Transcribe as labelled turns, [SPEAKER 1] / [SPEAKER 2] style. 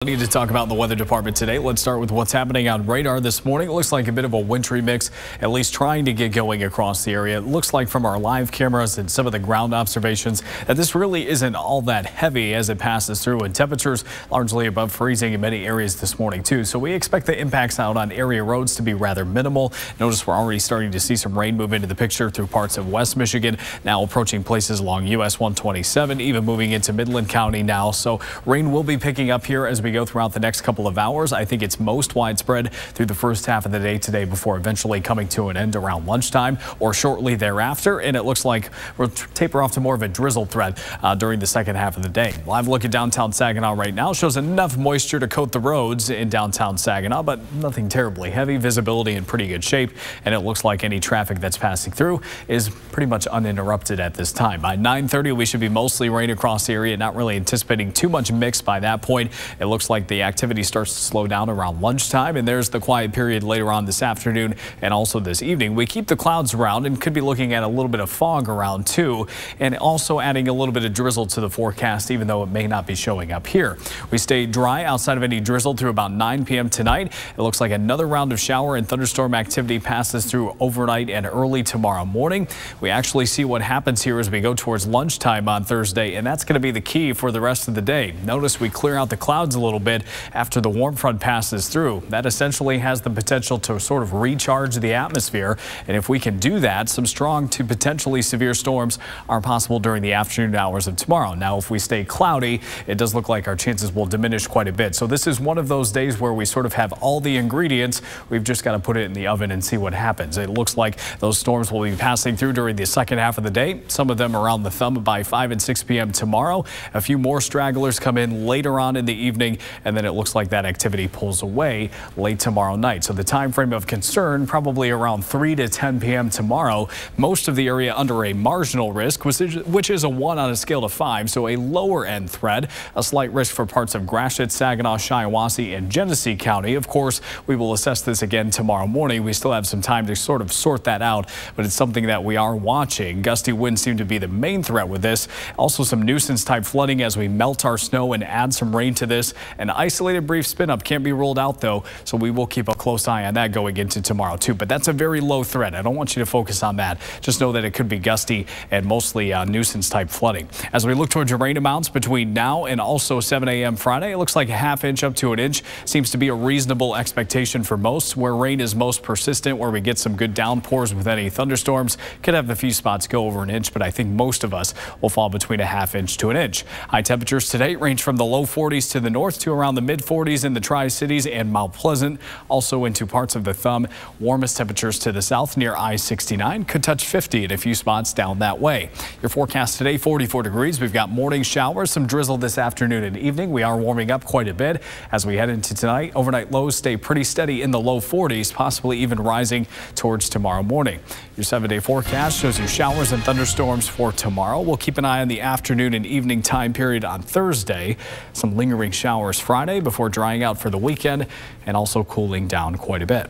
[SPEAKER 1] Plenty to talk about in the weather department today. Let's start with what's happening on radar this morning. It looks like a bit of a wintry mix, at least trying to get going across the area. It looks like from our live cameras and some of the ground observations that this really isn't all that heavy as it passes through, and temperatures largely above freezing in many areas this morning too. So we expect the impacts out on area roads to be rather minimal. Notice we're already starting to see some rain move into the picture through parts of West Michigan, now approaching places along US 127, even moving into Midland County now. So rain will be picking up here as we go throughout the next couple of hours. I think it's most widespread through the first half of the day today before eventually coming to an end around lunchtime or shortly thereafter. And it looks like we'll taper off to more of a drizzle threat during the second half of the day. Live look at downtown Saginaw right now shows enough moisture to coat the roads in downtown Saginaw, but nothing terribly heavy. Visibility in pretty good shape, and it looks like any traffic that's passing through is pretty much uninterrupted at this time. By 9:30, we should be mostly rain across the area, not really anticipating too much mix by that point. It looks like the activity starts to slow down around lunchtime, and there's the quiet period later on this afternoon and also this evening. We keep the clouds around and could be looking at a little bit of fog around too, and also adding a little bit of drizzle to the forecast, even though it may not be showing up here. We stay dry outside of any drizzle through about 9 p.m. tonight. It looks like another round of shower and thunderstorm activity passes through overnight and early tomorrow morning. We actually see what happens here as we go towards lunchtime on Thursday, and that's going to be the key for the rest of the day. Notice we clear out the clouds a little bit after the warm front passes through. That essentially has the potential to sort of recharge the atmosphere, and if we can do that, some strong to potentially severe storms are possible during the afternoon hours of tomorrow. Now, if we stay cloudy, it does look like our chances will diminish quite a bit. So this is one of those days where we sort of have all the ingredients. We've just got to put it in the oven and see what happens. It looks like those storms will be passing through during the second half of the day. Some of them around the thumb by 5 and 6 p.m. tomorrow. A few more stragglers come in later on in the evening, and then it looks like that activity pulls away late tomorrow night. So the time frame of concern probably around 3 to 10 p.m. tomorrow. Most of the area under a marginal risk, which is a 1 on a scale of 5, so a lower end threat. A slight risk for parts of Gratiot, Saginaw, Shiawassee, and Genesee County. Of course, we will assess this again tomorrow morning. We still have some time to sort of sort that out, but it's something that we are watching. Gusty winds seem to be the main threat with this. Also some nuisance type flooding as we melt our snow and add some rain to this. An isolated brief spin up can't be ruled out though, so we will keep a close eye on that going into tomorrow too. But that's a very low threat. I don't want you to focus on that. Just know that it could be gusty and mostly nuisance type flooding. As we look towards your rain amounts between now and also 7 a.m. Friday, it looks like a ½ inch up to an inch seems to be a reasonable expectation for most. Where rain is most persistent, where we get some good downpours with any thunderstorms, could have a few spots go over an inch, but I think most of us will fall between a ½ inch to an inch. High temperatures today range from the low 40s to the north to around the mid 40s in the Tri-Cities and Mount Pleasant, also into parts of the thumb. Warmest temperatures to the south near I-69 could touch 50 in a few spots down that way. Your forecast today, 44 degrees. We've got morning showers, some drizzle this afternoon and evening. We are warming up quite a bit as we head into tonight. Overnight lows stay pretty steady in the low 40s, possibly even rising towards tomorrow morning. Your 7-day forecast shows you showers and thunderstorms for tomorrow. We'll keep an eye on the afternoon and evening time period on Thursday. Some lingering showers Friday before drying out for the weekend and also cooling down quite a bit.